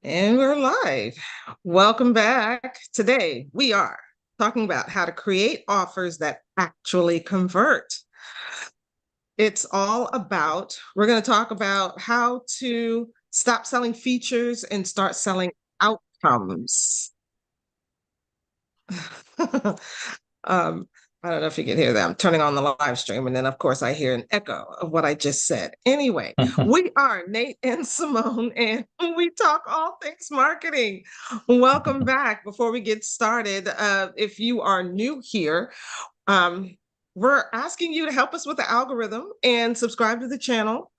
And we're live. Welcome back. Today, we are talking about how to create offers that actually convert. We're going to talk about how to stop selling features and start selling outcomes. um, I don't know if you can hear that. I'm turning on the live stream, and then, of course, I hear an echo of what I just said. Anyway, we are Nate and Simone, and we talk all things marketing. Welcome back. Before we get started, if you are new here, um, we're asking you to help us with the algorithm and subscribe to the channel,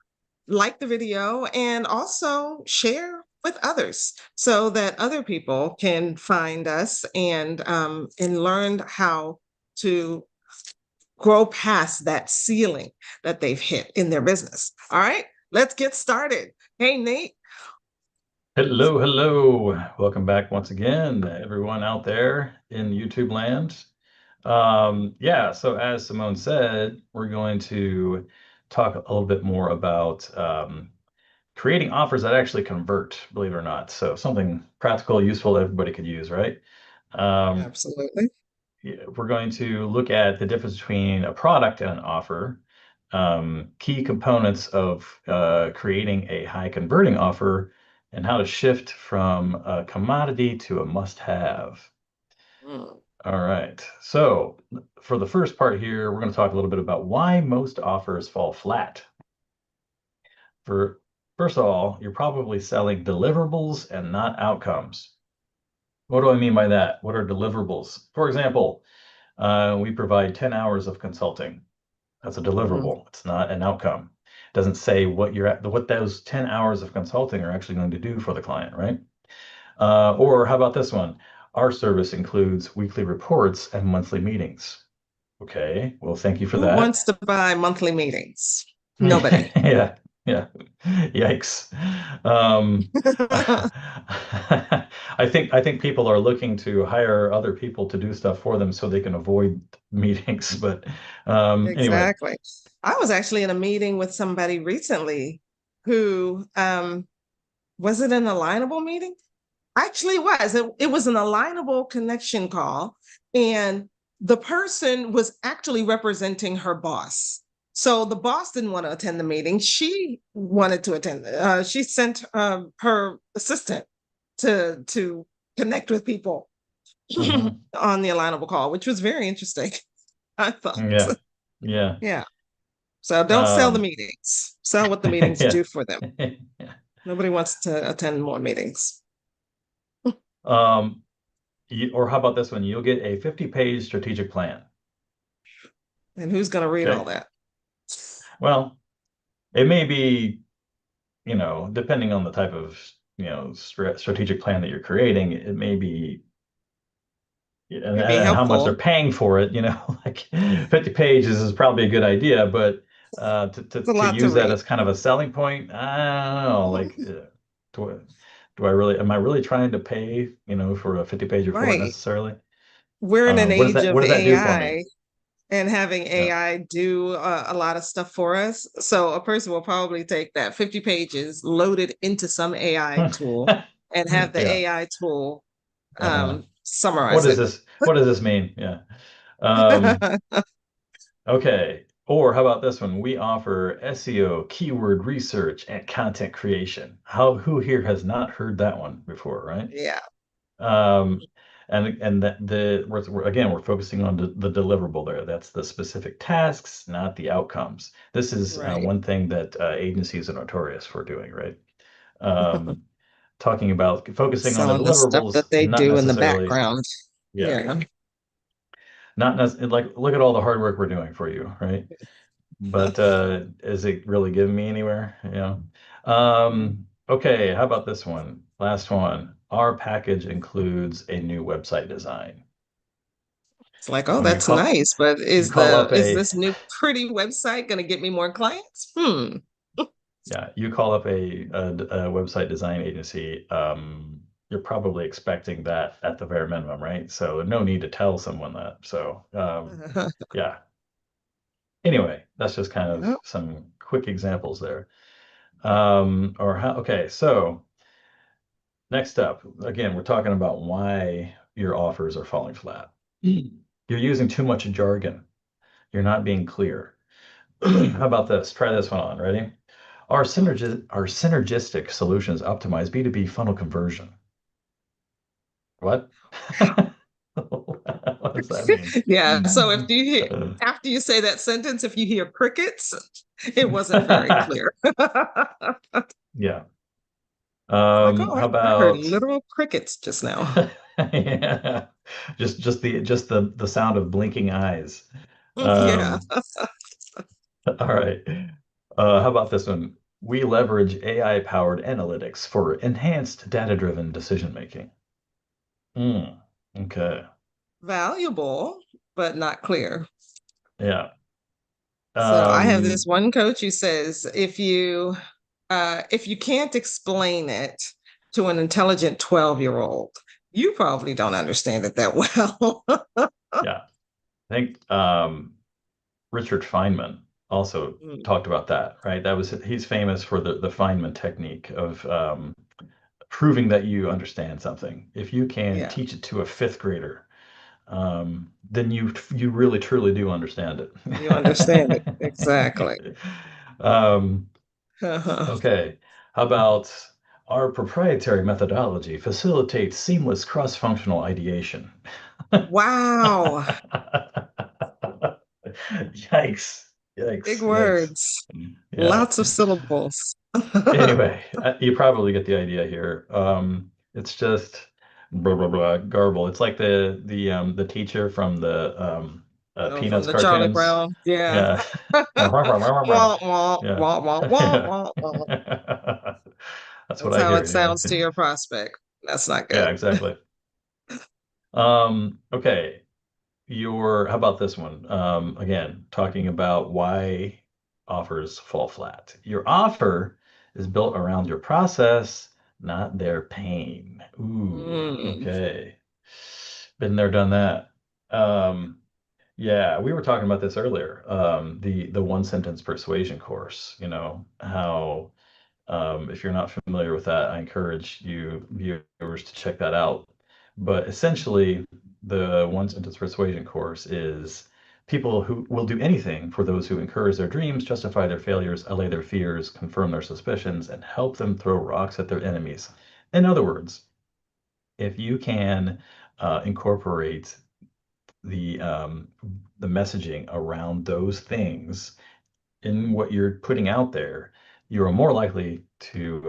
like the video, and also share with others so that other people can find us and learn how to grow past that ceiling that they've hit in their business. All right, let's get started. Hey, Nate. Hello, hello. Welcome back once again, everyone out there in YouTube land. Yeah, so as Simone said, we're going to talk a little bit more about creating offers that actually convert, believe it or not. So something practical, useful that everybody could use, right? Um, Absolutely. yeah, we're going to look at the difference between a product and an offer, key components of creating a high converting offer, and how to shift from a commodity to a must-have. Mm. All right. So for the first part here, we're going to talk a little bit about why most offers fall flat. For first of all, you're probably selling deliverables and not outcomes. What do I mean by that? What are deliverables? For example, we provide 10 hours of consulting. That's a Mhm. deliverable. It's not an outcome. It doesn't say what those 10 hours of consulting are actually going to do for the client, right? Or how about this one? Our service includes weekly reports and monthly meetings. Okay, well, thank you for Who that. wants to buy monthly meetings? Nobody. Yeah, yeah. Yikes. Um, I think people are looking to hire other people to do stuff for them so they can avoid meetings. But anyway. Exactly. I was actually in a meeting with somebody recently who was it an alignable meeting? Actually, it was an alignable connection call, and the person was actually representing her boss. So the boss didn't want to attend the meeting. She wanted to attend. She sent her assistant to connect with people Mhm. on the alignable call, which was very interesting. I thought, Yeah, yeah. yeah. So don't sell the Um, meetings. Sell what the meetings yeah. do for them. Nobody wants to attend more meetings. Um, or how about this one? You'll get a 50-page strategic plan. And who's going to read all Okay. that? Well, it may be, depending on the type of, strategic plan that you're creating, it may be, and, It'd be and how much they're helpful. paying for it, like 50 pages is probably a good idea, but It's a to lot to use that read. as kind of a selling point, I don't know, like, am I really trying to pay, for a 50-page report Right. necessarily? We're in an age What of does that do for me? AI and having Yeah. AI do a lot of stuff for us. So a person will probably take that 50 pages, load it into some AI tool, and have the Yeah. AI tool Uh-huh. summarize it. What does this mean? Yeah. Um, okay. Or how about this one? We offer SEO, keyword research, and content creation. Who here has not heard that one before, right? Yeah. Um, and that again, we're focusing on the deliverable there. That's the specific tasks, not the outcomes. This is Right. one thing that agencies are notorious for doing, right? Um, Talking about focusing on the Selling the stuff deliverables, that they not do in the necessarily, background. yeah, Yeah. like look at all the hard work we're doing for you, right? But is it really getting me anywhere? Okay, how about this one? Last one. Our package includes a new website design. It's like, oh, When that's nice, but you call up is a this new pretty website going to get me more clients? Hmm. yeah, you call up a website design agency, you're probably expecting that at the bare minimum, right? So no need to tell someone that. So yeah. Anyway, that's just kind of Yep. some quick examples there. Okay, so Next up, again, we're talking about why your offers are falling flat. You're using too much jargon. You're not being clear. How about this? Try this one on. Ready? Our synergistic solutions optimize B2B funnel conversion. What? What does that mean? Yeah. So if you hear after you say that sentence, if you hear crickets, it wasn't very clear. Yeah. Like, oh, How I heard about literal crickets just now. yeah, just the sound of blinking eyes. Yeah. Um, all right. How about this one? We leverage AI-powered analytics for enhanced data-driven decision making. Hmm. Okay. Valuable, but not clear. Yeah. So I have this Um, one coach who says if you can't explain it to an intelligent 12-year-old, you probably don't understand it that well. yeah. I think Richard Feynman also Mm, talked about that, right? He's famous for the Feynman technique of proving that you understand something. If you can yeah, teach it to a fifth grader, then you really truly do understand you understand it. it. Exactly. um, Uh-huh. okay, how about our proprietary methodology facilitates seamless cross-functional ideation? Wow. Yikes! Big Yikes! Yikes! words. Yeah. Lots of syllables. Anyway, you probably get the idea here. It's just blah blah blah garble. It's like the teacher from the Oh, from Peanuts the Charlie cartoons. Brown. Yeah. Yeah. Wah, wah, Yeah. wah, wah, wah, wah, wah. That's what That's I how hear it anyway. sounds to your prospect. That's not Yeah, good. exactly. Okay. How about this one? Again, talking about why offers fall flat. Your offer is built around your process, not their pain. Ooh, Mm, okay. Been there, done that. Um, yeah, we were talking about this earlier. The one sentence persuasion course, how if you're not familiar with that, I encourage you viewers to check that out. But essentially, the one sentence persuasion course is people who will do anything for those who encourage their dreams, justify their failures, allay their fears, confirm their suspicions, and help them throw rocks at their enemies. In other words, if you can incorporate the um, the messaging around those things in what you're putting out there, you are more likely to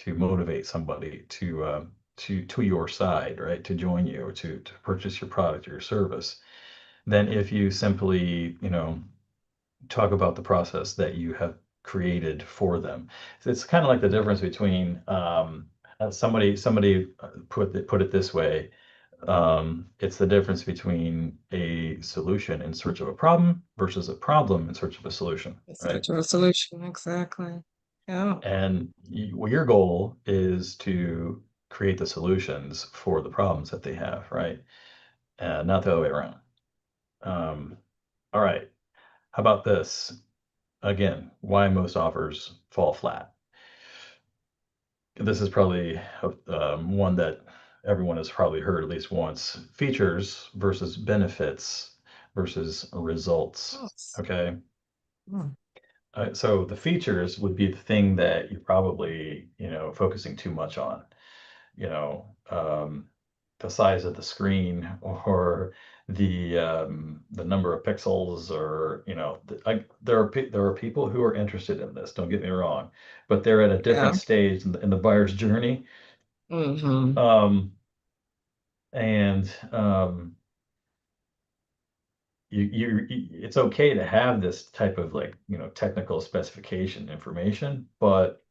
motivate somebody to your side, right? To join you or to purchase your product or your service, than if you simply, talk about the process that you have created for them. So it's kind of like the difference between somebody put it this way. It's the difference between a solution in search of a problem versus a problem in search of a solution, right? search of a solution. Exactly. Yeah. And well, your goal is to create the solutions for the problems that they have, right? Not the other way around. Um, all right. How about this? Again, why most offers fall flat. This is probably one that everyone has probably heard at least once. Features versus benefits versus results. Yes. Okay. Mm, So the features would be the thing that you're probably, focusing too much on, you know, um, the size of the screen or the number of pixels or, there are people who are interested in this, don't get me wrong, but they're at a yeah. different stage in the buyer's journey. Hmm. Um, and it's okay to have this type of like, technical specification information, but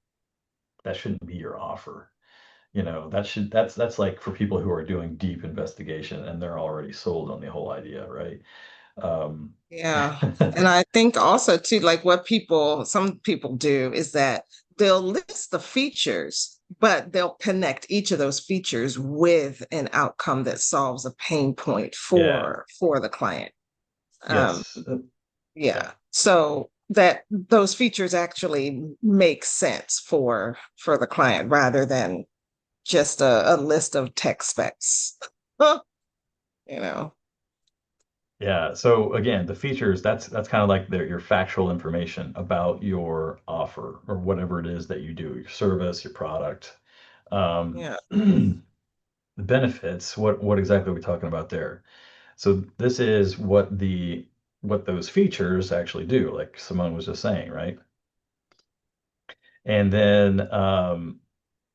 that shouldn't be your offer. That's like for people who are doing deep investigation and they're already sold on the whole idea, right? Um, Yeah. And I think also too, like what some people do is that they'll list the features, but they'll connect each of those features with an outcome that solves a pain point yeah, for the client. Um, yes, yeah, yeah. So that those features actually make sense for the client rather than just a list of tech specs. you know. Yeah. So again, the features, that's kind of like your factual information about your offer or whatever it is that you do, your service, your product. Yeah. The benefits, what exactly are we talking about there? So this is what those features actually do, like Simone was just saying, right? And then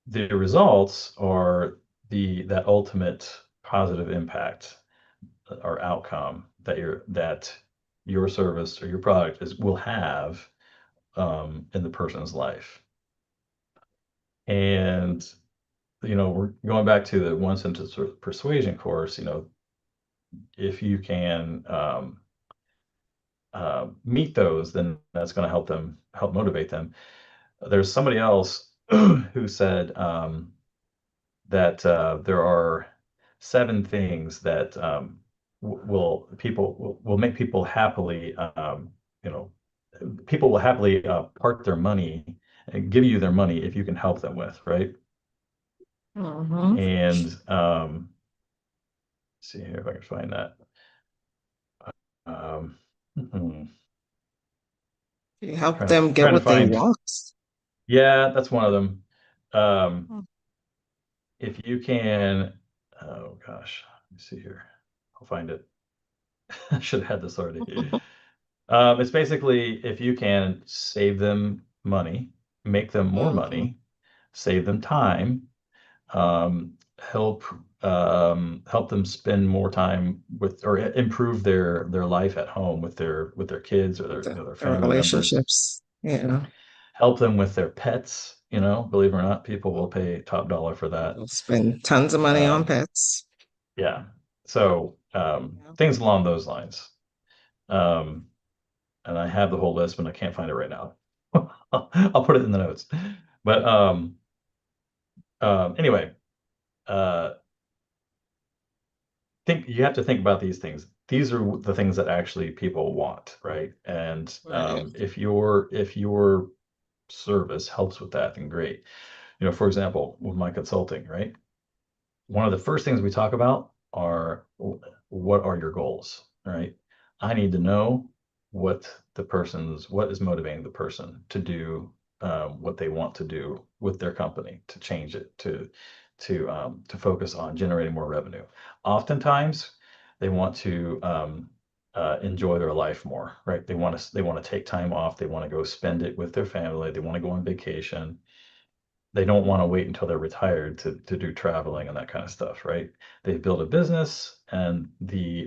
the results are the that ultimate positive impact or outcome that your service or your product is will have in the person's life. And we're going back to the one sentence persuasion course. If you can meet those, then that's going to help motivate them. There's somebody else who said that there are 7 things that will make people happily, you know, people will happily part their money and give you their money if you can help them with, right? Hmm. And see here if I can find that. Um, hmm, You help trying to them get trying to what they find. want. Yeah, that's one of them. Um, if you can, oh gosh, let me see here. I'll find it. I should have had this already. It's basically if you can save them money, make them more Hmm. money, save them time, help help them spend more time with or improve their life at home with their kids or The, their the family members, relationships. Yeah. help them with their pets. Believe it or not, people will pay top dollar for that. They'll spend tons of money on Um, pets. yeah. So Yeah. things along those lines. Um, and I have the whole list, but I can't find it right now. I'll put it in the notes. But anyway, uh, think you have to think about these things. These are the things that actually people want, right? And Right. if your service helps with that, then great. For example, with my consulting, right? One of the first things we talk about are what are your goals, right? I need to know what is motivating the person to do what they want to do with their company, to change it, to focus on generating more revenue. Oftentimes, they want to enjoy their life more, right? They want to take time off. They want to go spend it with their family. They want to go on vacation. They don't want to wait until they're retired to do traveling and that kind of stuff, right? They've built a business, and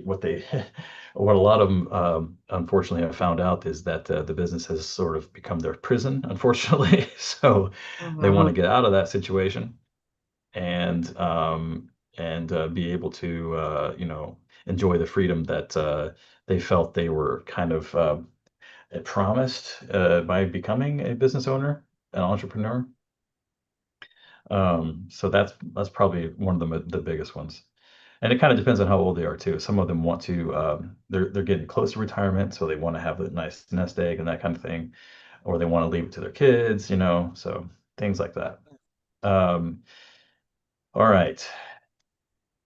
what a lot of them unfortunately have found out is that the business has sort of become their prison, unfortunately. So they want to Mhm. get out of that situation and be able to enjoy the freedom that they felt they were kind of promised by becoming a business owner, an entrepreneur. So that's probably one of the biggest ones. And it kind of depends on how old they are too. Some of them want to they're getting close to retirement, so they want to have a nice nest egg and that kind of thing, or they want to leave it to their kids, so things like that. Um, all right.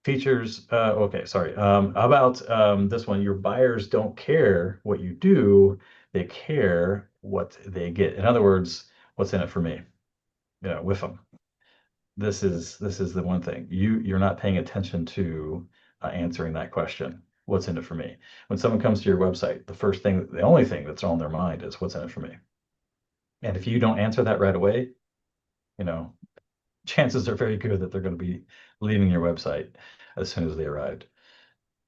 Features, okay, sorry. How about this one? Your buyers don't care what you do, they care what they get. In other words, what's in it for me, with them. This is the one thing you're not paying attention to answering that question. What's in it for me? When someone comes to your website, the only thing that's on their mind is what's in it for me. And if you don't answer that right away, you know, chances are very good that they're going to be leaving your website as soon as they arrived.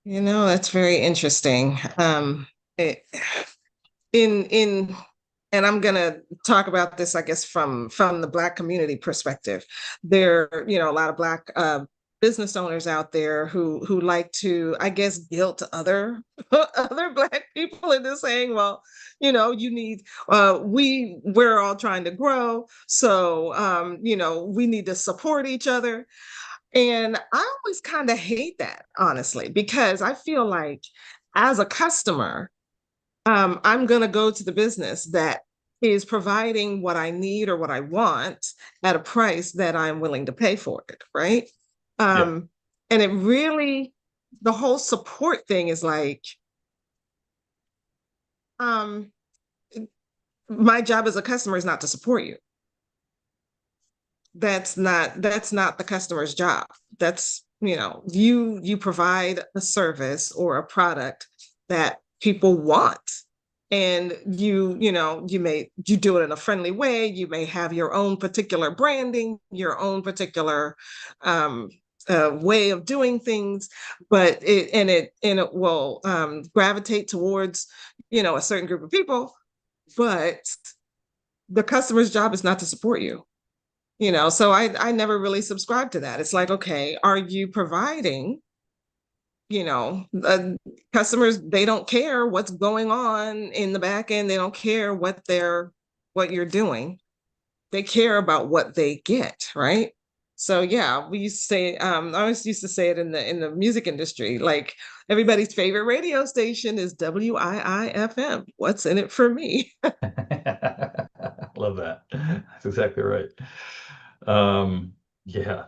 That's very interesting. It, in and I'm gonna talk about this, I guess, from the Black community perspective. There, a lot of Black business owners out there who like to, I guess, guilt other other Black people into saying, well, you need we're all trying to grow, so we need to support each other. And I always kind of hate that, honestly, because I feel like as a customer, I'm going to go to the business that is providing what I need or what I want at a price that I'm willing to pay for it, right? Yeah. Um, and it really, the whole support thing is like, um, my job as a customer is not to support you. That's not the customer's job. That's, you provide a service or a product that people want, and you do it in a friendly way. You may have your own particular branding, your own particular way of doing things, but it will gravitate towards a certain group of people. But the customer's job is not to support you. So I never really subscribe to that. It's like, okay, are you providing, customers, they don't care what's going on in the back end. They don't care what you're doing. They care about what they get, right? So yeah, we used to say, I always used to say it in the music industry, like everybody's favorite radio station is WIIFM. What's in it for me? Love that. That's exactly right. Um, yeah.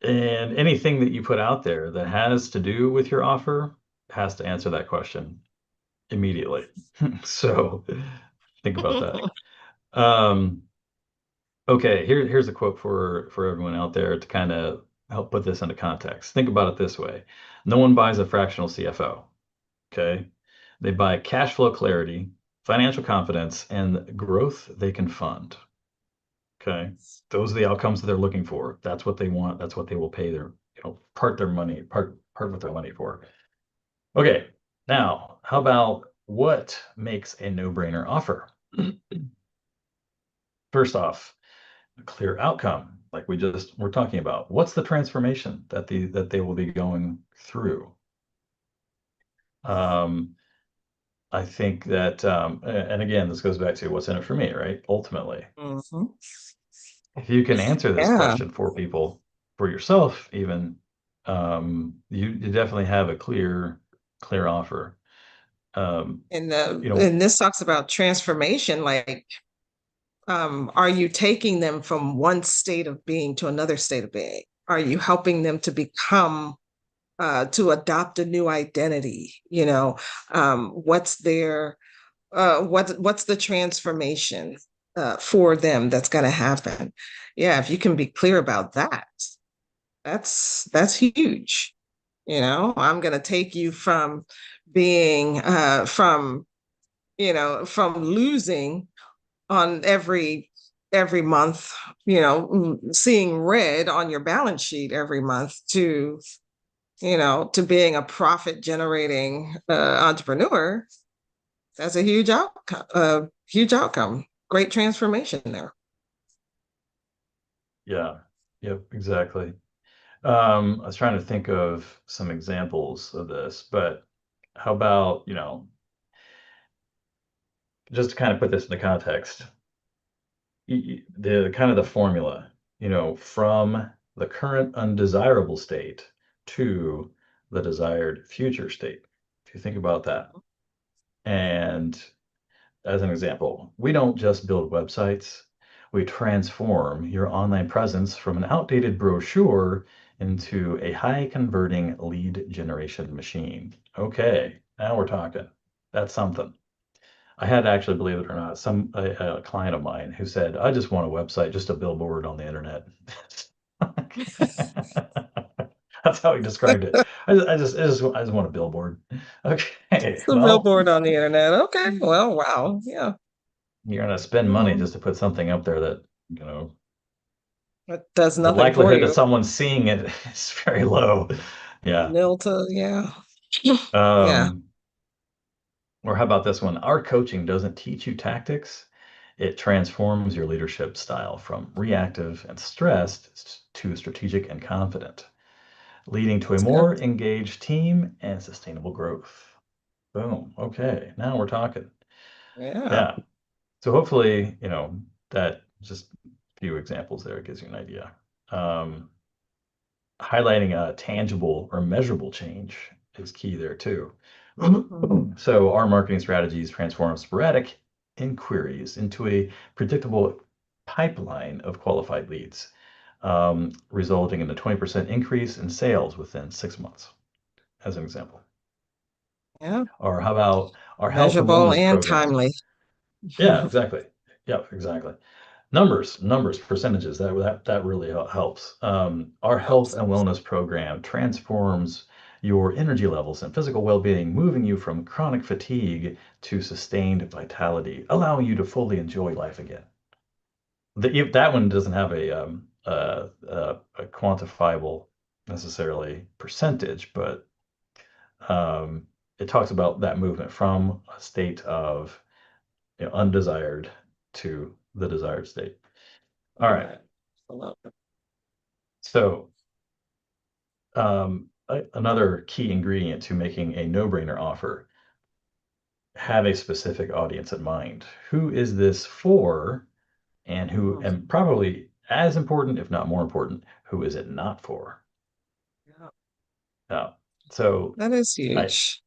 And anything that you put out there that has to do with your offer has to answer that question immediately. So think about that. Um, okay, here's a quote for everyone out there to kind of help put this into context. Think about it this way. No one buys a fractional CFO. Okay. They buy cash flow clarity, financial confidence, and growth they can fund. Okay. Those are the outcomes that they're looking for. That's what they want. That's what they will pay part with their money for. Okay. Now, how about what makes a no-brainer offer? First off, a clear outcome, like we're talking about. What's the transformation that they will be going through? Um, I think that, and again, this goes back to what's in it for me, right? Ultimately, Mhm. if you can answer this Yeah. question for people, for yourself, even, you definitely have a clear offer. Um, you know, And this talks about transformation, like, are you taking them from one state of being to another state of being? Are you helping them to become to adopt a new identity? What's their what's the transformation for them that's going to happen? Yeah, if you can be clear about that, that's huge. I'm going to take you from being from losing on every month, seeing red on your balance sheet every month, to being a profit generating entrepreneur. That's a huge outcome. Great transformation there. yeah, yep, exactly. I was trying to think of some examples of this, but how about, just to kind of put this into context, the kind of the formula, from the current undesirable state to the desired future state. If you think about that. And as an example, we don't just build websites, we transform your online presence from an outdated brochure into a high converting lead generation machine. Okay, now we're talking. That's something. I had actually, believe it or not, a client of mine who said, "I just want a website, just a billboard on the internet." That's how he described it. I just want a billboard. Okay, The well, billboard on the internet. Okay. Well, wow. Yeah. you're gonna spend money Mhm. just to put something up there that, It does the nothing for likelihood that you. someone's seeing it is very low. Yeah. Nil to, yeah. Yeah. Um, or how about this one? Our coaching doesn't teach you tactics. It transforms your leadership style from reactive and stressed to strategic and confident, leading to a That's good. more engaged team and sustainable growth. Boom. Okay. Now we're talking. Yeah. Yeah. So hopefully, that just a few examples there gives you an idea. Um, Highlighting a tangible or measurable change is key there too. Mhm. So our marketing strategies transform sporadic inquiries into a predictable pipeline of qualified leads, resulting in a 20% increase in sales within 6 months, as an example. Yeah. Or how about our health and Measurable wellness and program? timely. Yeah, exactly. Yeah, exactly. Numbers, percentages. That really helps. Our health Helps. and wellness program transforms your energy levels and physical well-being, moving you from chronic fatigue to sustained vitality, allowing you to fully enjoy life again. That one doesn't have a quantifiable necessarily percentage, but um, it talks about that movement from a state of undesired to the desired state. All right. Right. Absolutely. So, another key ingredient to making a no-brainer offer, have a specific audience in mind. Who is this for? Mhm. And probably as important, if not more important, who is it not for? Yeah. Uh, so, That is I, huge.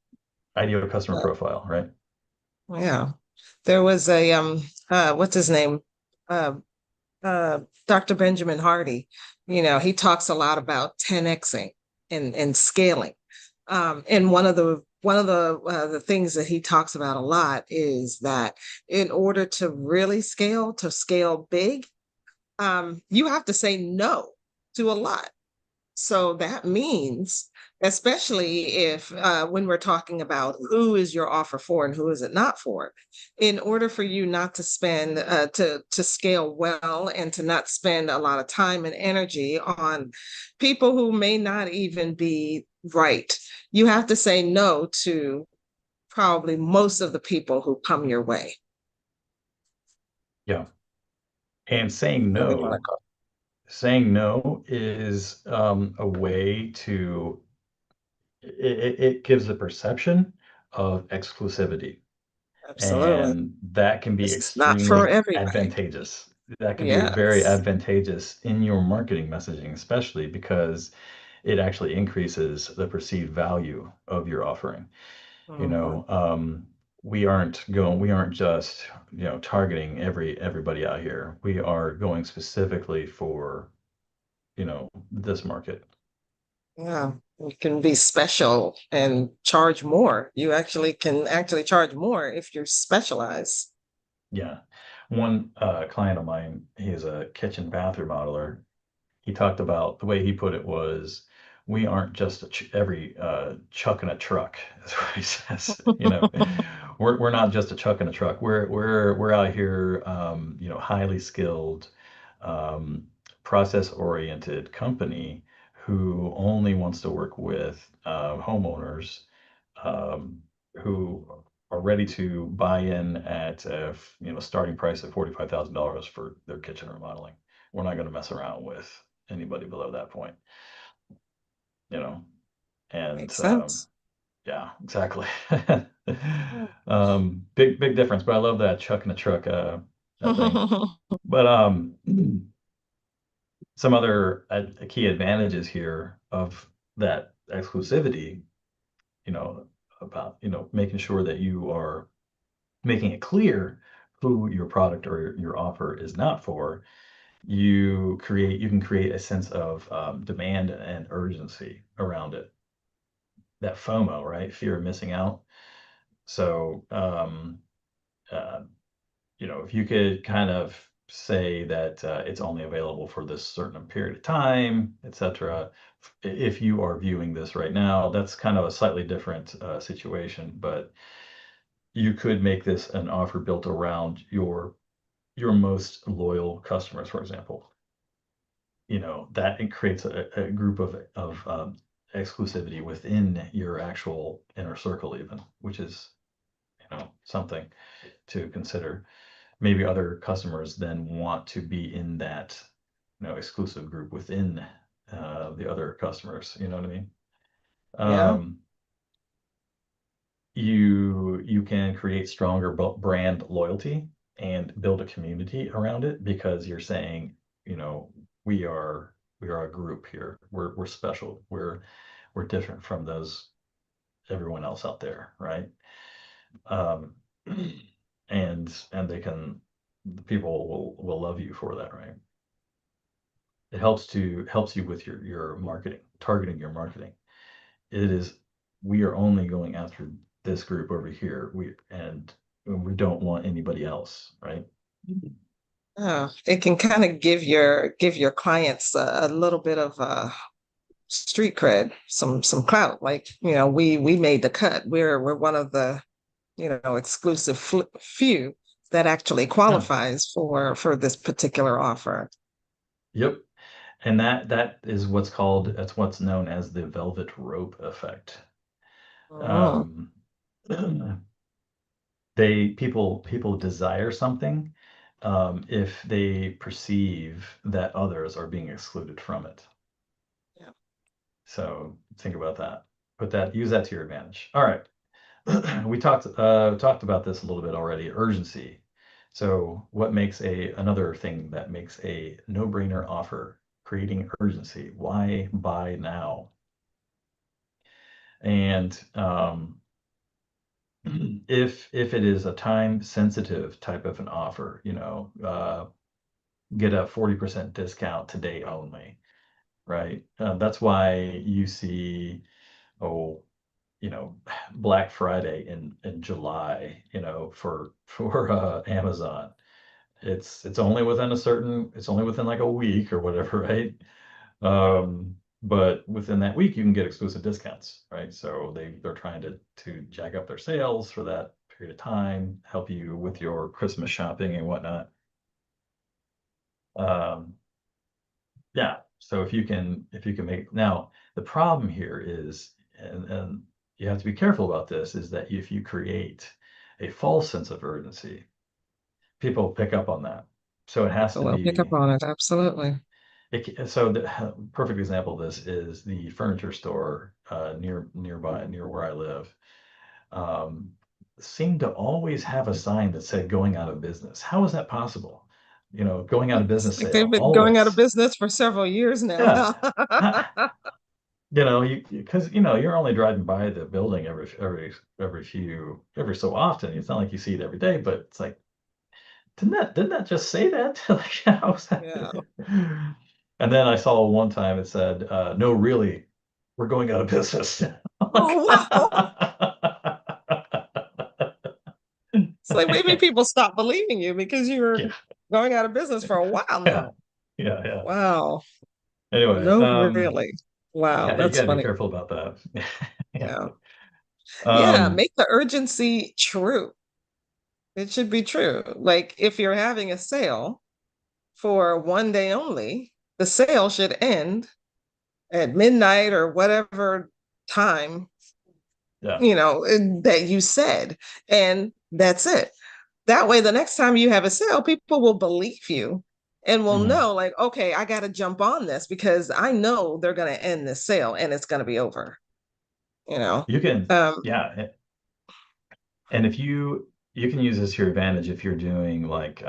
ideal customer profile, right? Yeah. There was a what's his name? Uh Dr. Benjamin Hardy. He talks a lot about 10xing and scaling. And one of the things that he talks about a lot is that in order to really to scale big, you have to say no to a lot. So that means, especially if when we're talking about who is your offer for and who is it not for, in order for you not to spend to scale well and to not spend a lot of time and energy on people who may not even be right, you have to say no to probably most of the people who come your way. Yeah. And Where we want to go. saying no is a way to it gives a perception of exclusivity, Absolutely. and that can be It's not for extremely everybody. advantageous. That can be very Yes. advantageous in your marketing messaging, especially because it actually increases the perceived value of your offering. You Mhm. know, we aren't just, targeting everybody out here. We are going specifically for, this market. Yeah, you can be special and charge more. You actually can actually charge more if you're specialized. Yeah. One client of mine, he's a kitchen bathroom modeler. He talked about the way he put it was, we aren't just every chuck in a truck, is what he says. We're not just a chuck in a truck. We're out here, highly skilled, um, process oriented company who only wants to work with homeowners, um, who are ready to buy in at a starting price of $45,000 for their kitchen remodeling. We're not going to mess around with anybody below that point, you know. And Makes sense. yeah, exactly. Big difference, but I love that chuck in the truck that thing. But some other key advantages here of that exclusivity, you know, about making sure that you are making it clear who your product or your offer is not for. You can create a sense of demand and urgency around it. That FOMO, right? Fear of missing out. So, uh, if you could kind of say that it's only available for this certain period of time, etc. If you are viewing this right now, that's kind of a slightly different situation, but you could make this an offer built around your most loyal customers, for example. That it creates a group of exclusivity within your actual inner circle, even, which is something to consider. Maybe other customers then want to be in that exclusive group within the other customers. You know what I mean? Yeah, Um, you can create stronger brand loyalty and build a community around it, because you're saying, you know, we are a group here. We're special. We're different from those everyone else out there, right? Um, and the people will love you for that, right? It helps you with your marketing, targeting your marketing. It is we are only going after this group over here. We don't want anybody else, right? Oh, it can kind of give your clients a little bit of street cred, some clout. Like, we made the cut. We're one of the, exclusive few that actually Yeah. qualifies for this particular offer. Yep. And that's what's known as the velvet rope effect. Oh, Um, people desire something if they perceive that others are being excluded from it. yeah. So think about that. Use that to your advantage. All right. We talked about this a little bit already. Urgency. So what makes another thing that makes a no-brainer offer? Creating urgency. Why buy now? And if it is a time sensitive type of an offer, get a 40% discount today only, right? That's why you see, oh, Black Friday in July, for Amazon. It's only within like a week or whatever, right? But within that week, you can get exclusive discounts, right? So they're trying to jack up their sales for that period of time, help you with your Christmas shopping and whatnot. Um, yeah. So if you can make now the problem here is, and you have to be careful about this, is that if you create a false sense of urgency, people pick up on that. So it has So to we'll pick up be on it. Absolutely. So the perfect example of this is the furniture store near where I live. Um, Seemed to always have a sign that said "going out of business." How is that possible? Going out of It's business like they've sale been going out of always. business for several years Yeah, now. Ha- because you're only driving by the building every so often. It's not like you see it every day, but it's like didn't that just say that? Like, how was that? Yeah. And then I saw one time it said, "No, really, we're going out of business." I'm like, Oh, wow. It's like maybe people stop believing you because you were yeah, going out of business for a while yeah, now. yeah, yeah. Wow. Anyway, No, really. Wow, yeah, you that's got to be funny. careful about that. Yeah. Yeah. Yeah, Um, make the urgency true. It should be true. Like if you're having a sale for one day only, the sale should end at midnight or whatever time, yeah, that you said. And that's it. That way, the next time you have a sale, people will believe you and will mhm. know, like, okay, I got to jump on this because I know they're going to end this sale and it's going to be over, you know? You can, Um, yeah, and if you can use this to your advantage if you're doing like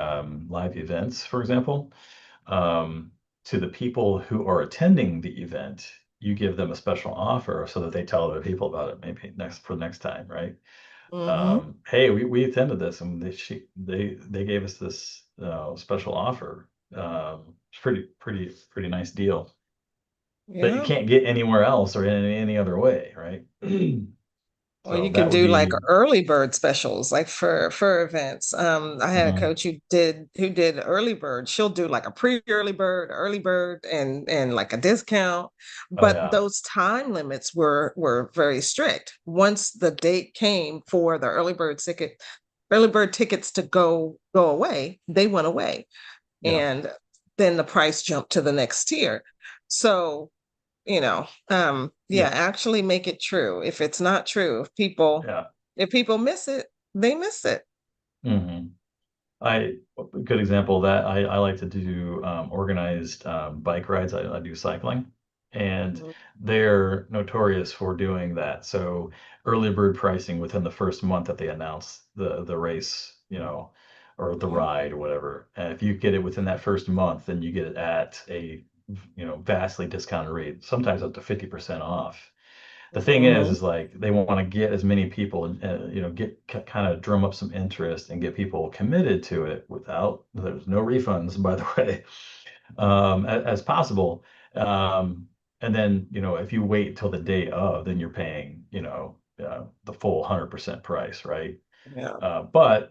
live events, for example. um, to the people who are attending the event, you give them a special offer so that they tell other people about it maybe next time, right? mhm. Hey, we attended this and they gave us this special offer. It's pretty nice deal that you Yeah. can't get anywhere else or in any other way, right? Or So you can that would do like be early bird specials, like for events. I had a mhm. coach who did early bird. She'll do like a early bird, and like a discount. Oh But yeah, those time limits were very strict. Once the date came for the early bird tickets to go away, they went away, yeah, and then the price jumped to the next tier. So yeah, yep, actually make it true. If it's not true, yeah. if people miss it, they miss it. Hmm. A good example of that, I like to do organized bike rides. I do cycling, and Mhm. they're notorious for doing that. So early bird pricing within the first month that they announce the race, or the Mhm. ride or whatever. And if you get it within that first month, then you get it at a vastly discounted rate, sometimes up to 50% off. The thing Mhm. is like they want to get as many people, get kind of drum up some interest and get people committed to it without there's no refunds, by the way, as possible. Um, and then, if you wait till the day of, then you're paying, the full 100% price, right? Yeah. But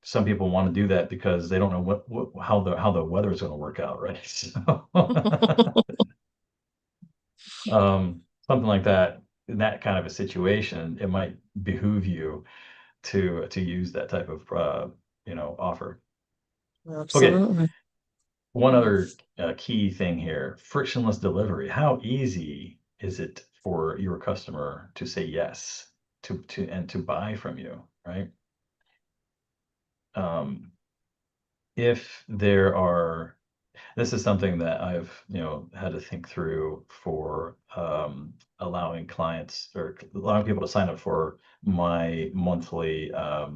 some people want to do that because they don't know how the weather is going to work out, right? So, something like that, in that kind of a situation, it might behoove you to use that type of offer. Okay, Absolutely. one other key thing here: frictionless delivery. How easy is it for your customer to say yes to buy from you, right? Um, if there are This is something that I've, had to think through for allowing clients or allowing people to sign up for my monthly uh,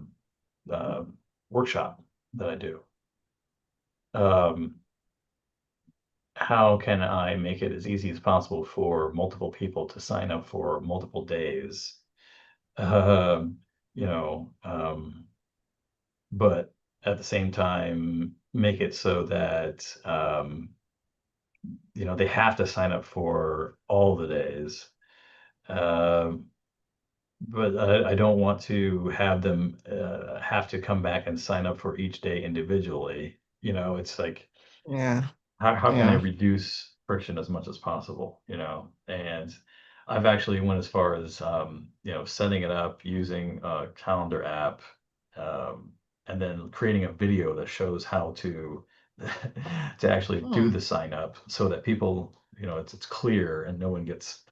workshop that I do. Um, how can I make it as easy as possible for multiple people to sign up for multiple days? Um, you know, um, but at the same time, make it so that they have to sign up for all the days. Um, but I don't want to have them have to come back and sign up for each day individually. It's like, Yeah. how can I Yeah. reduce friction as much as possible? And I've actually went as far as setting it up using a calendar app, um, and then creating a video that shows how to to actually do Hmm. the sign up so that people, it's clear and no one gets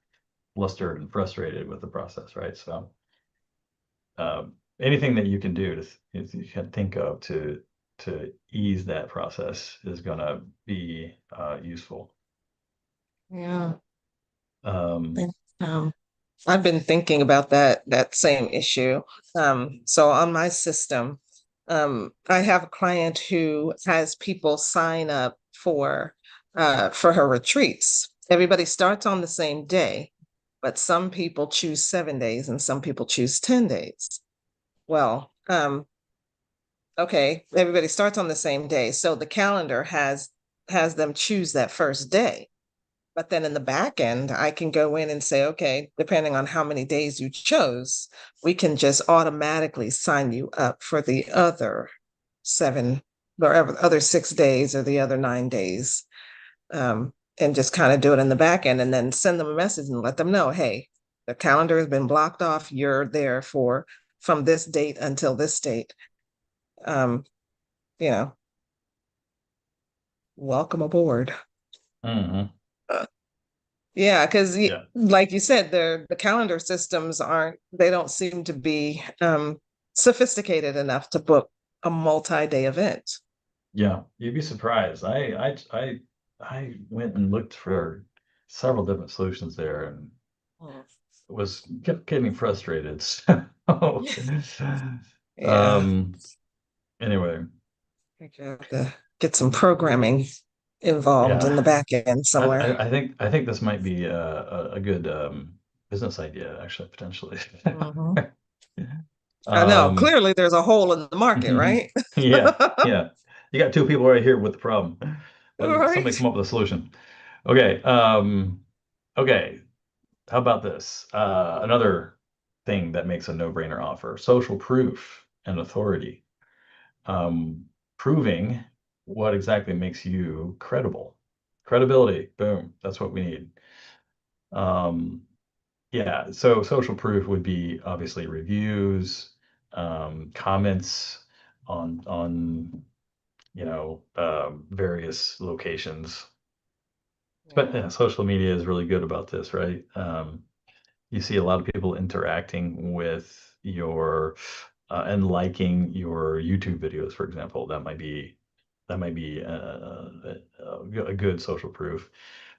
flustered and frustrated with the process, right? So anything that you can do you can think of to ease that process is going to be useful. Yeah. Um, Thank- I've been thinking about that same issue. So on my system, I have a client who has people sign up for her retreats. Everybody starts on the same day, but some people choose 7 days and some people choose 10 days. Well, okay, everybody starts on the same day, so the calendar has them choose that first day. But then in the back end, I can go in and say, okay, depending on how many days you chose, we can just automatically sign you up for the other seven or other 6 days or the other 9 days. And just kind of do it in the back end and then send them a message and let them know, hey, the calendar has been blocked off. You're there for from this date until this date. Um, you know, welcome aboard. mhm, Yeah, because yeah, like you said, the calendar systems they don't seem to be sophisticated enough to book a multi-day event. yeah, you'd be surprised. I went and looked for several different solutions there and Mm. was kept getting frustrated. So, Yeah, um, anyway, I think you have to get some programming involved in yeah. the back end I, somewhere. I, I think I think this might be a good business idea, actually, potentially. Mhm. I know. Um, Clearly, there's a hole in the market, right? yeah, yeah. You got two people right here with the problem. Let somebody Right. come up with a solution. Okay. Okay. How about this? Another thing that makes a no-brainer offer: social proof and authority. Um, Proving what exactly makes you credible. Credibility. Boom. That's what we need. Um, Yeah, so social proof would be obviously reviews, comments on various locations. But Yeah. social media is really good about this, right? You see a lot of people interacting with your and liking your YouTube videos, for example. That might be a good social proof.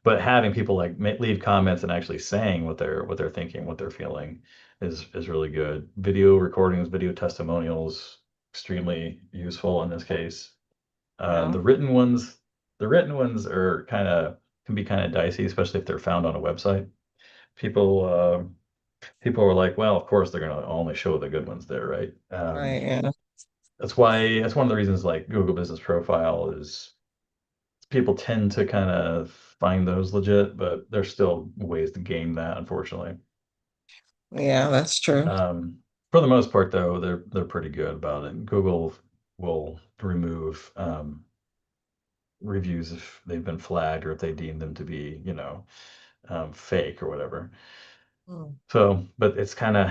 But having people like leave comments and actually saying what they're thinking, what they're feeling is really good. Video recordings, video testimonials, extremely useful in this case. Uh, Yeah. the written ones, the written ones are can be kind of dicey, especially if they're found on a website. People people were like, well, of course they're going to only show the good ones there, right? Right. Yeah. That's one of the reasons like Google Business Profile is people tend to kind of find those legit, but there's still ways to game that, unfortunately. Yeah, that's true. Um, for the most part, though, they're pretty good about it. Google will remove reviews if they've been flagged or if they deem them to be, fake or whatever. Mm. So, but it's kind of,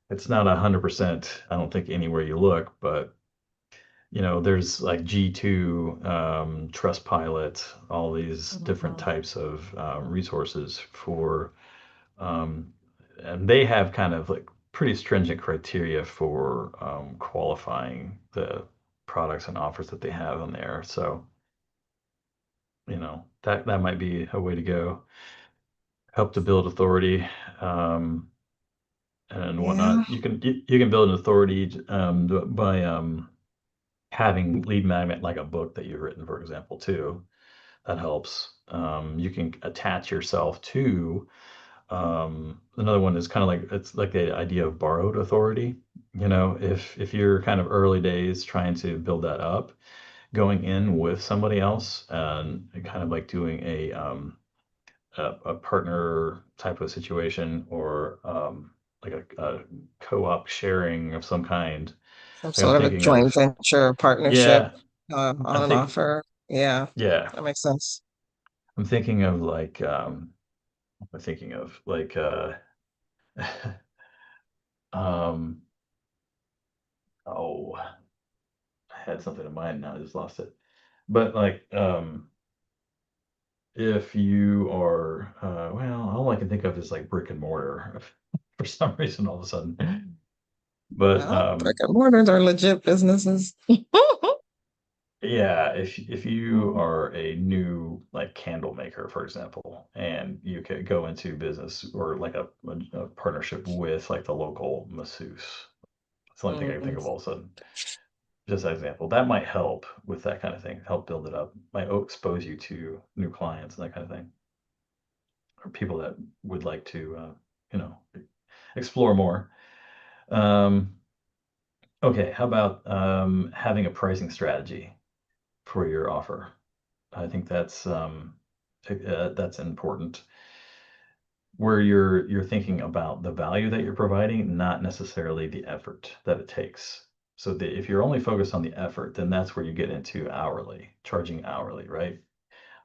it's not 100%. I don't think anywhere you look, but there's like G2, Trustpilot, all these different Mhm. types of resources for, um, and they have kind of like pretty stringent criteria for qualifying the products and offers that they have on there. So, that might be a way to go. Help to build authority, and Yeah. whatnot. You can build an authority by having lead magnet like a book that you've written, for example, too. That helps. You can attach yourself to another one is kind of like it's like the idea of borrowed authority. If you're kind of early days trying to build that up, going in with somebody else and kind of like doing a partner type of situation or like a co-op sharing of some kind. Some Like I'm sort of a thinking joint of, venture partnership yeah, on I'm an think, offer. Yeah, yeah, that makes sense. I'm thinking of like, I'm thinking of like, um, oh, I had something in mind now, I just lost it. But like, if you are, well, all I can think of is like brick and mortar for some reason all of a sudden. But Well, brick and mortars are legit businesses. yeah, if you are a new like candle maker, for example, and you could go into business or like a partnership with like the local masseuse. That's the only thing I can think Mm, of all of a sudden. Just an example. That might help with that kind of thing, help build it up. Might expose you to new clients and that kind of thing, or people that would like to, you know, explore more. Um, okay, how about having a pricing strategy for your offer? I think that's important. Where you're thinking about the value that you're providing, not necessarily the effort that it takes. So if you're only focused on the effort, then that's where you get into hourly, charging hourly, right?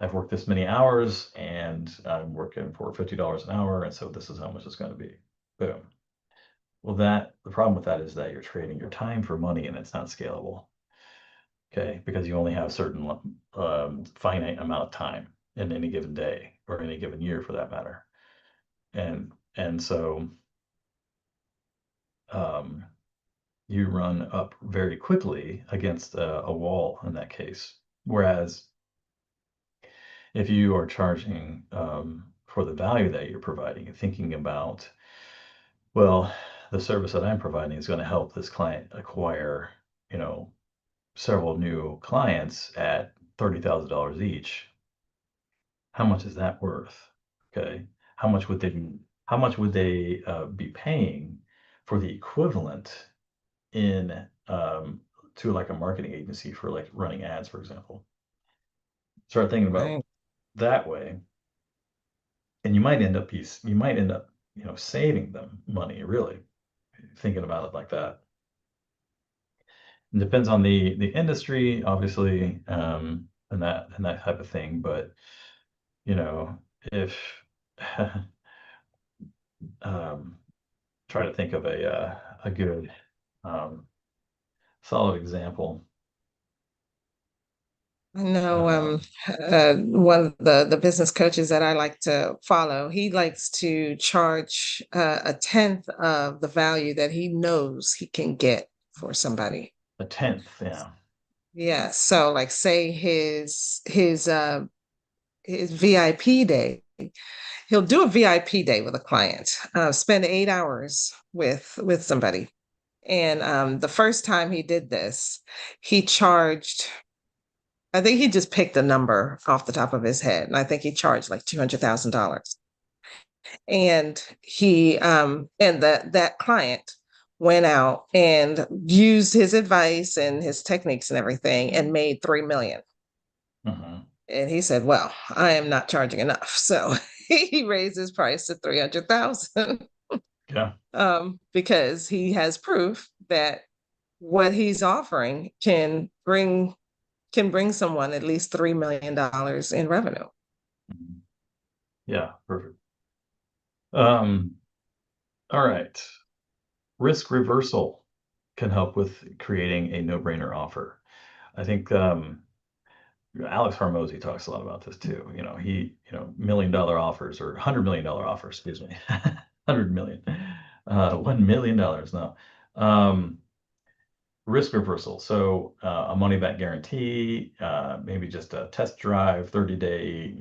I've worked this many hours and I'm working for $50 an hour, and so this is how much it's going to be. Boom. Well, the problem with that is that you're trading your time for money and it's not scalable. Okay, because you only have a certain finite amount of time in any given day or any given year for that matter. And so um, you run up very quickly against a wall in that case. Whereas if you are charging for the value that you're providing and thinking about, well, the service that I'm providing is going to help this client acquire, you know, several new clients at $30,000 each. How much is that worth? Okay. How much would they how much would they be paying for the equivalent in to like a marketing agency for like running ads, for example? Start thinking about right. that way, and you might end up saving them money really thinking about it like that. It depends on the industry, obviously, and that type of thing. But you know, if um, try to think of a good um, solid example. I know Um, one of the business coaches that I like to follow, he likes to charge a tenth of the value that he knows he can get for somebody. a tenth, yeah, Yeah. So like say his VIP day, he'll do a VIP day with a client, spend 8 hours with somebody. And the first time he did this, he charged, I think he just picked a number off the top of his head. And I think he charged like $200,000. And that client went out and used his advice and his techniques and everything and made 3 million. Mhm. And he said, well, I am not charging enough. So he raised his price to 300,000 Yeah. because he has proof that what he's offering can bring someone at least $3 million in revenue. Mhm. Yeah, perfect. Um, all right. Risk reversal can help with creating a no-brainer offer. I think Alex Hormozy talks a lot about this too. $1 million offers or $100 million offers, excuse me, 100 million, $1 million. No, risk reversal. So a money back guarantee, maybe just a test drive, 30-day,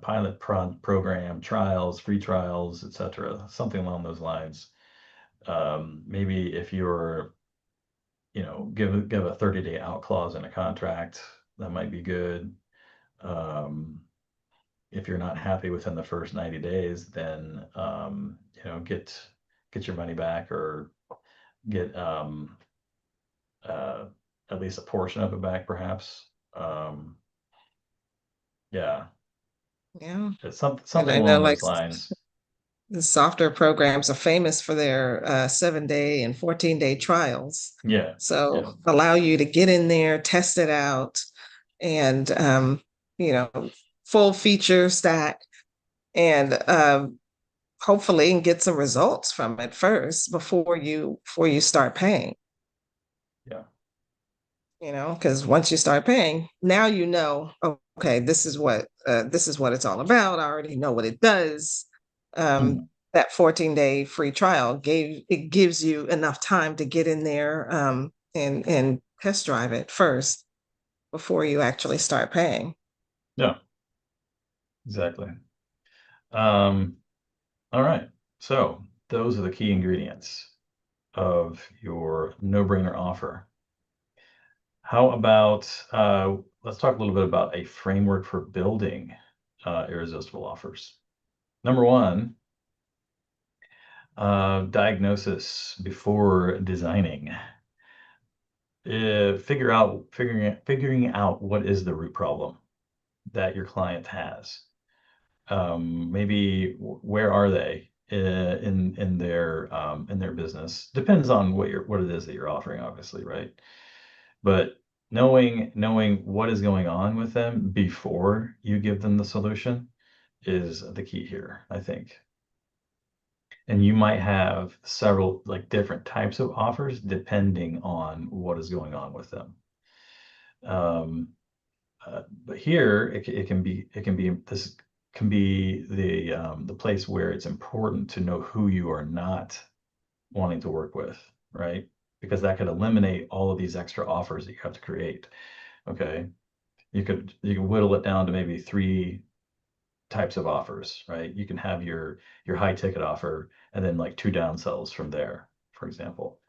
pilot program, trials, free trials, etc. Something along those lines. Maybe if you're, give a 30-day out clause in a contract, that might be good. Um, if you're not happy within the first 90 days, then get your money back or get uh, at least a portion of it back, perhaps. Um, yeah, Yeah. it's And something I know along like those lines. the software programs are famous for their 7-day and 14-day trials. Yeah, So yeah, allow you to get in there, test it out, and you know, full feature stack, and hopefully get some results from it first before you start paying. yeah. Because once you start paying, now okay, this is what it's all about. I already know what it does. Mhm. That 14-day free trial gives you enough time to get in there and test drive it first before you actually start paying. Yeah, exactly. Um, all right. So those are the key ingredients of your no-brainer offer. How about let's talk a little bit about a framework for building irresistible offers. Number one, diagnosis before designing. Figuring out what is the root problem that your client has. Maybe where are they in their business? Depends on what it is that you're offering, obviously, right? But knowing what is going on with them before you give them the solution is the key here, I think. And you might have several like different types of offers depending on what is going on with them. Um, but here it can be this can be the place where it's important to know who you are not wanting to work with, right? Because that could eliminate all of these extra offers that you have to create. Okay, you could whittle it down to maybe three types of offers, right? You can have your high ticket offer and then like two downsells from there, for example.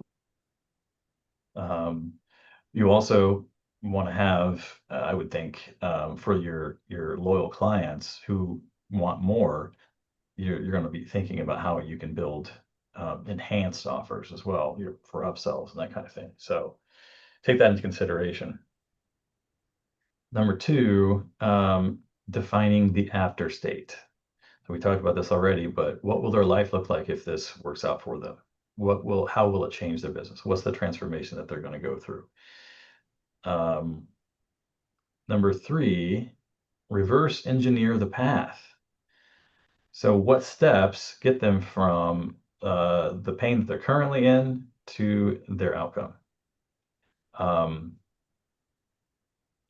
Um, you also want to have, I would think, for your loyal clients who want more, you're going to be thinking about how you can build enhanced offers as well for upsells and that kind of thing. So take that into consideration. Number two, defining the after state. So we talked about this already, but what will their life look like if this works out for them? How will it change their business? What's the transformation that they're going to go through? Um, Number three, reverse engineer the path. So what steps get them from the pain that they're currently in to their outcome? Um,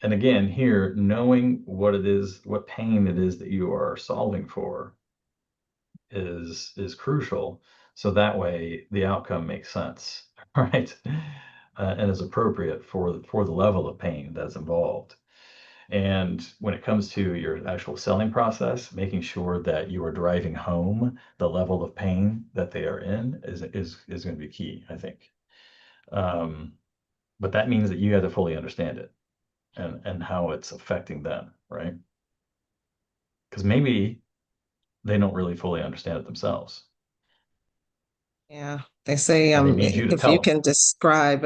and again, here, knowing what it is, what pain it is that you are solving for is crucial. So that way the outcome makes sense, right? And is appropriate for the level of pain that's involved. And when it comes to your actual selling process, making sure that you are driving home the level of pain that they are in is going to be key, I think. Um, but that means that you have to fully understand it and how it's affecting them, right? Because they don't really fully understand it themselves. Yeah. They say And they need you to if tell you them. can describe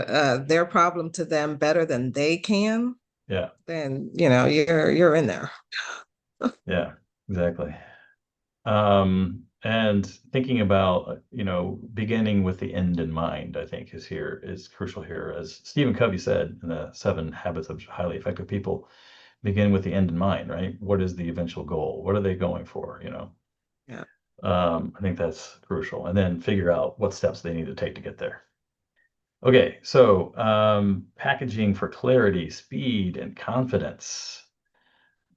their problem to them better than they can, Yeah, then you're in there. yeah, exactly. And thinking about, beginning with the end in mind, I think is crucial here. As Stephen Covey said in the Seven Habits of Highly Effective People, begin with the end in mind, right? What is the eventual goal? What are they going for? Yeah. I think that's crucial. And then figure out what steps they need to take to get there. Okay, so packaging for clarity, speed, and confidence.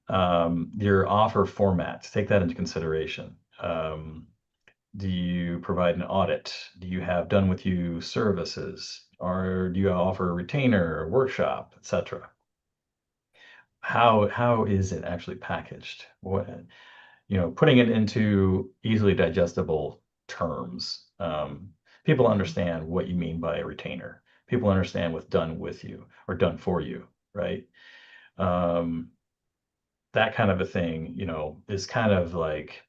Your offer formats, take that into consideration. Do you provide an audit? Do you have done with you services? Or do you offer a retainer, a workshop, etc.? How is it actually packaged? Putting it into easily digestible terms. People Mhm. understand what you mean by a retainer. People understand what's done with you or done for you, right? Um, that kind of a thing, is kind of like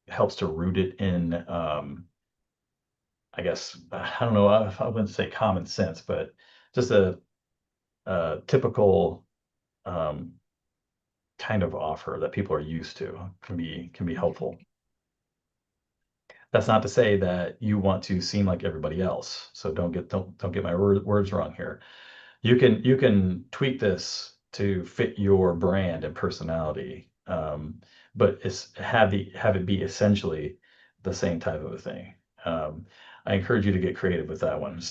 helps to root it in, I guess, I don't know, I wouldn't say common sense, but just a typical um, kind of offer that people are used to can be helpful. That's not to say that you want to seem like everybody else. So don't get my words wrong here. You can tweak this to fit your brand and personality, but have it be essentially the same type of a thing. I encourage you to get creative with that one.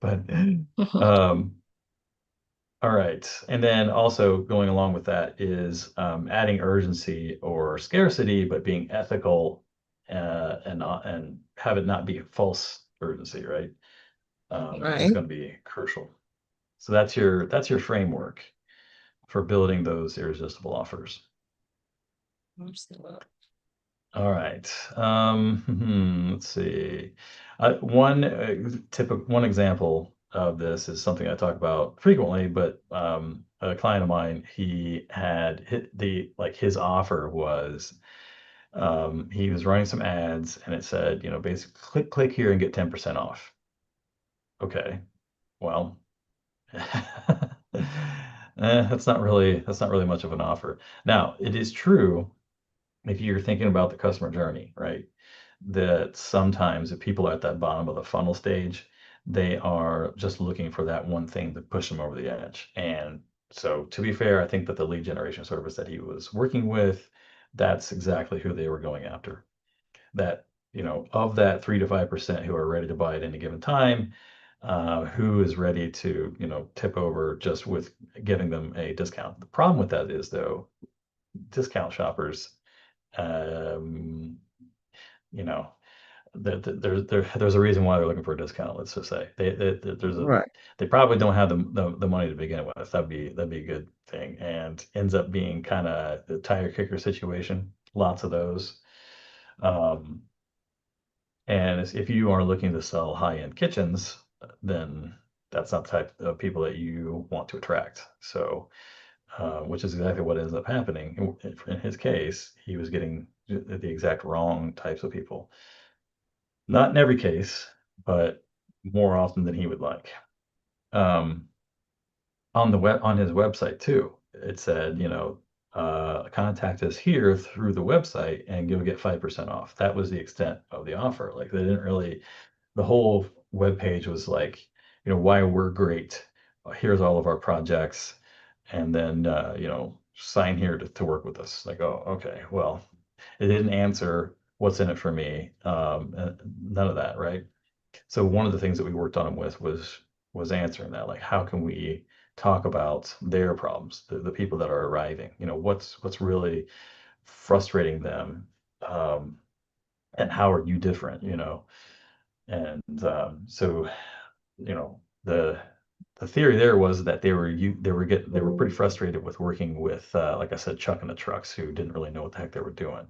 But um, all right, and then also going along with that is adding urgency or scarcity, but being ethical and have it not be false urgency, right? Is Right. going to be crucial. So that's your framework for building those irresistible offers. Absolutely. All right. Let's see. One example of this is something I talk about frequently, but a client of mine, he had his offer was he was running some ads and it said, basically click here and get 10% off. Okay. Well, that's not really much of an offer. Now, it is true if you're thinking about the customer journey, right? That sometimes if people are at that bottom of the funnel stage, they are just looking for that one thing to push them over the edge. And so, to be fair, I think that the lead generation service that he was working with, that's exactly who they were going after. That, of that 3 to 5% who are ready to buy at any given time, who is ready to, tip over just with giving them a discount. The problem with that is, though, discount shoppers, um, you know, there's a reason why they're looking for a discount. Let's just say Right. they probably don't have the money to begin with. That'd be a good thing, and ends up being kind of the tire kicker situation. Lots of those. Um, and if you are looking to sell high-end kitchens, then that's not the type of people that you want to attract. So, which is exactly what ends up happening. In his case, he was getting the exact wrong types of people. Not in every case, but more often than he would like. Um, on his website too, it said, contact us here through the website and you'll get 5% off. That was the extent of the offer. Like they didn't really, the whole web page was like, why we're great. Here's all of our projects, and then sign here to work with us. Like, oh, okay, well, it didn't answer what's in it for me. None of that, right? So one of the things that we worked on them with was answering that, like how can we talk about their problems, the people that are arriving, what's really frustrating them, um, and how are you different, and so the theory there was that they were pretty frustrated with working with, like I said, Chuck and the trucks who didn't really know what the heck they were doing.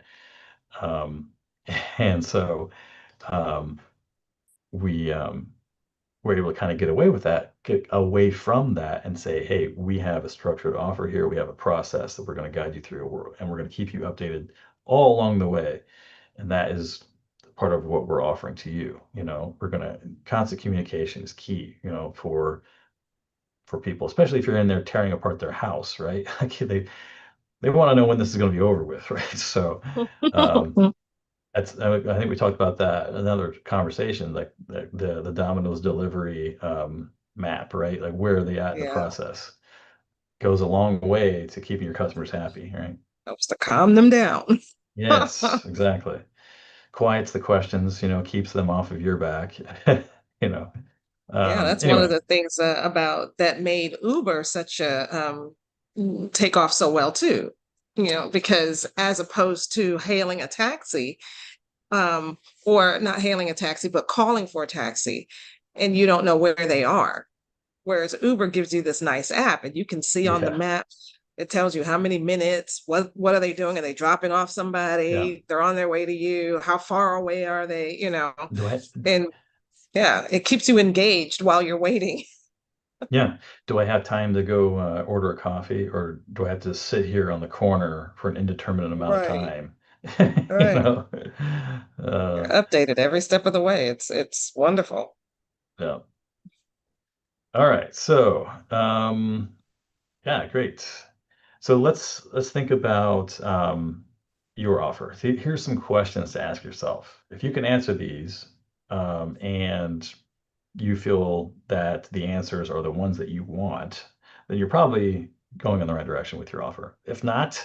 um, and so um, we were able to kind of get away with that, get away from that, and say, hey, we have a structured offer here. We have a process that we're going to guide you through, and we're going to keep you updated all along the way. And that is part of what we're offering to you. We're going to constant communication is key, for people, especially if you're in there tearing apart their house, right? Like they want to know when this is going to be over with, right? So, um, I think we talked about that in another conversation, like the Domino's delivery map, right? Like where are they at in the Yeah, process goes a long way to keeping your customers happy, right? helps to calm them down. Yes, exactly. Quiets the questions, keeps them off of your back. you know. Yeah, that's one of Anyway, the things about that made Uber such a take off so well too. Because as opposed to hailing a taxi, or not hailing a taxi, but calling for a taxi, and you don't know where they are. Whereas Uber gives you this nice app, and you can see on the yeah, map. It tells you how many minutes, what are they doing? Are they dropping off yeah. somebody? They're on their way to you. How far away are they? Do I And yeah, it keeps you engaged while you're waiting. Yeah. Do I have time to go order a coffee, or do I have to sit here on the corner for an indeterminate amount of Right, time? You right. know? You're Uh, updated every step of the way. It's wonderful. yeah. All right. So, yeah, great. So let's think about your offer. Here's some questions to ask yourself. If you can answer these, and you feel that the answers are the ones that you want, then you're probably going in the right direction with your offer. If not,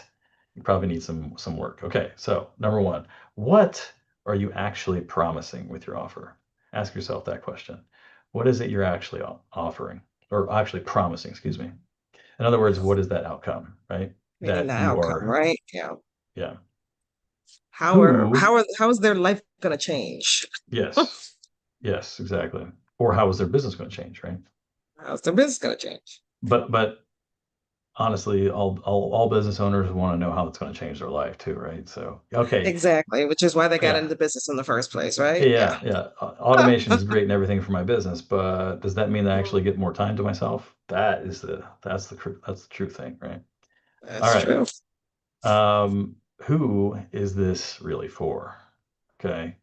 you probably need some work. Okay, so number one, what are you actually promising with your offer? Ask yourself that question. What is it you're actually offering, or actually promising, excuse me? In other words, what is that outcome, right? Meaning the That you outcome, are, right? Yeah. yeah. How are Who, how are how is their life going to change? yes, yes, exactly. Or how is their business going to change, right? How's their business going to change? But honestly, all business owners want to know how it's going to change their life too, right? So, okay, Exactly, which is why they got yeah, into business in the first place, right? Yeah. yeah. Automation is great and everything for my business, but does that mean I actually get more time to myself? That's the true thing, right? All That's right. true. Who is this really for? Okay,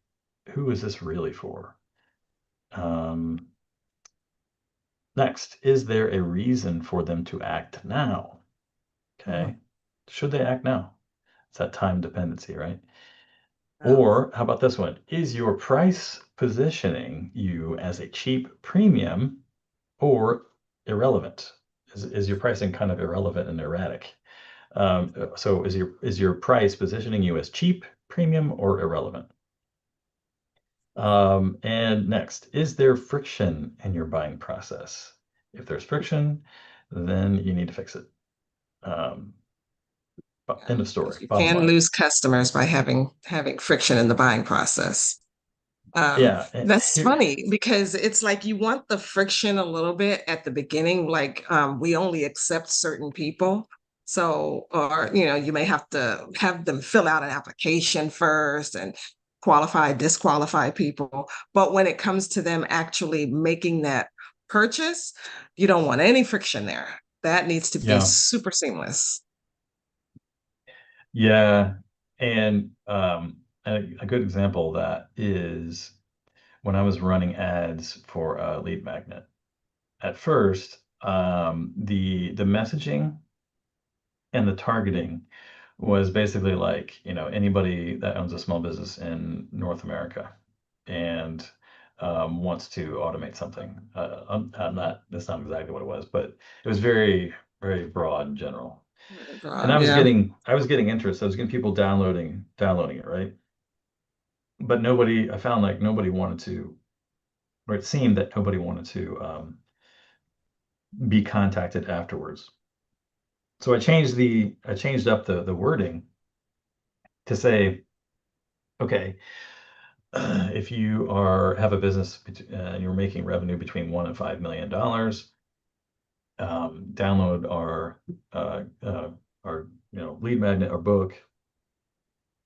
who is this really for? Um, Next, is there a reason for them to act now? Mhm. Okay, should they act now? It's that time dependency, right? Oh, Or how about this one? Is your price positioning you as a cheap premium or irrelevant? Is your pricing kind of irrelevant and erratic? So is your price positioning you as cheap, premium, or irrelevant? And next, is there friction in your buying process? If there's friction, then you need to fix it. Um, yeah. End of Because story. you Bottom can line. lose customers by having friction in the buying process. Yeah. That's Here. funny because it's like you want the friction a little bit at the beginning, like we only accept certain people. So, or you may have to have them fill out an application first and qualify, disqualify people. But when it comes to them actually making that purchase, you don't want any friction there. That needs to be Yeah. super seamless. Yeah. And a good example of that is when I was running ads for Lead Magnet. At first, the messaging and the targeting was basically like, anybody that owns a small business in North America and wants to automate something. That's not exactly what it was, but it was very, very broad and general. Really And I broad, was yeah. getting interest. I was getting people downloading it, right? But I found like nobody wanted to, or it seemed that nobody wanted to be contacted afterwards. So I changed up the wording to say, okay, if you have a business and you're making revenue between $1 and $5 million, download our lead magnet or book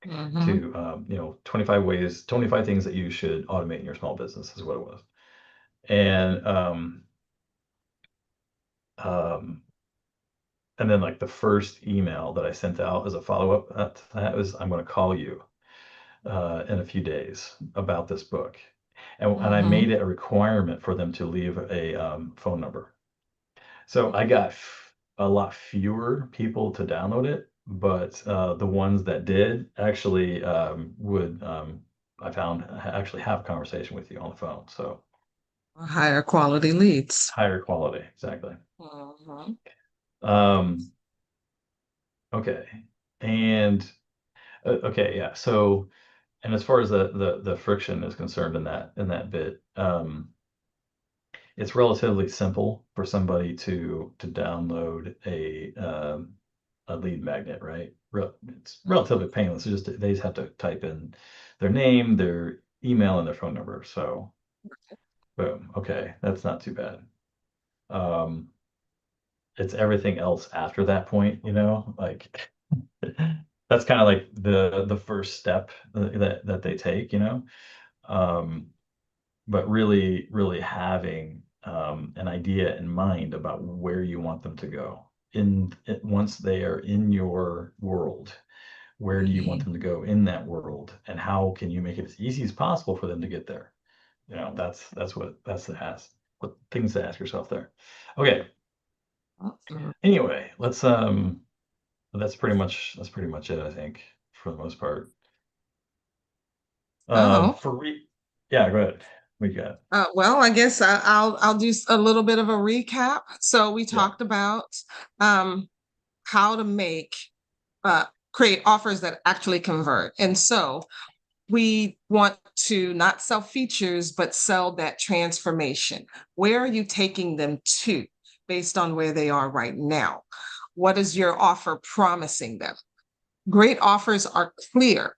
Hmm. to 25 things that you should automate in your small business is what it was. And um, And then like the first email that I sent out as a follow-up to that was, I'm going to call you in a few days about this book. And I Mm-hmm. made it a requirement for them to leave a phone number. So I got a lot fewer people to download it, but the ones that did actually would, I found, actually have a conversation with you on the phone. So Higher quality leads. higher quality, exactly. Mhm. Um, okay. And okay, yeah. So, and as far as the friction is concerned in that bit, it's relatively simple for somebody to download a lead magnet, right? It's relatively painless. It's just they just have to type in their name, their email, and their phone number. So boom. Okay, that's not too bad. Um, it's everything else after that point, like that's kind of like the first step that they take, Um, but really, really having an idea in mind about where you want them to go once they are in your world. Where do you want Mhm. them to go in that world, and how can you make it as easy as possible for them to get there? What things to ask yourself there. Okay. Awesome. Anyway, that's pretty much it, I think, for the most part. Oh, For yeah, go ahead. We got well, I guess I'll do a little bit of a recap. So we yeah. talked about um, how to uh, create offers that actually convert, and so we want to not sell features, but sell that transformation. Where are you taking them to based on where they are right now? What is your offer promising them? Great offers are clear,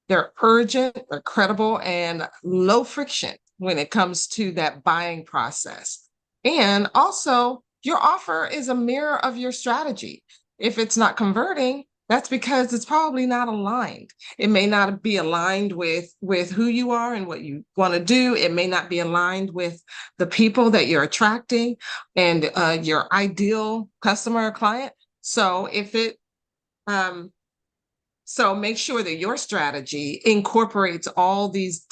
they're urgent, they're credible, and low friction when it comes to that buying process. And also, your offer is a mirror of your strategy. If it's not converting, that's because it's probably not aligned. It may not be aligned with who you are and what you want to do. It may not be aligned with the people that you're attracting and your ideal customer or client. So if it um, so make sure that your strategy incorporates all these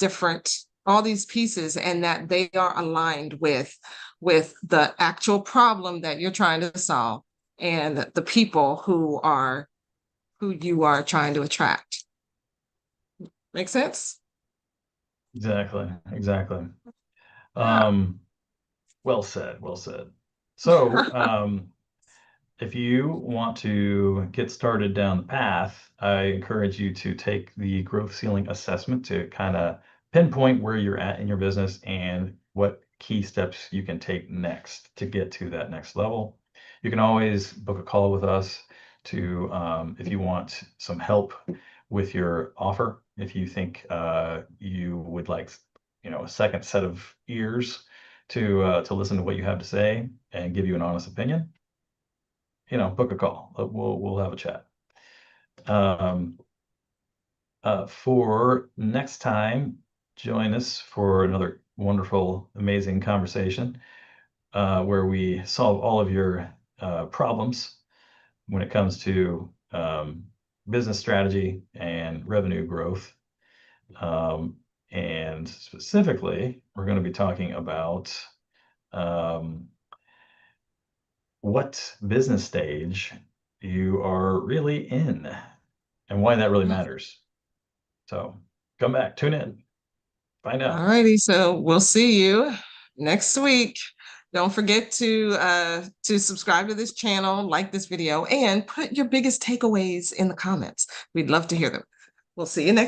pieces and that they are aligned with the actual problem that you're trying to solve and the people who you are trying to attract. Make sense? Exactly. Exactly. Um, well said. Well said. So, if you want to get started down the path, I encourage you to take the growth ceiling assessment to kind of pinpoint where you're at in your business and what key steps you can take next to get to that next level. You can always book a call with us to, if you want some help with your offer, if you think you would like, a second set of ears to listen to what you have to say and give you an honest opinion, book a call. We'll have a chat. Um, for next time, join us for another wonderful, amazing conversation where we solve all of your problems when it comes to business strategy and revenue growth. Um, and specifically, we're going to be talking about um, what business stage you are really in and why that really matters. So come back, tune in, find All out. righty, so we'll see you next week. Don't forget to subscribe to this channel, like this video, and put your biggest takeaways in the comments. We'd love to hear them. We'll see you next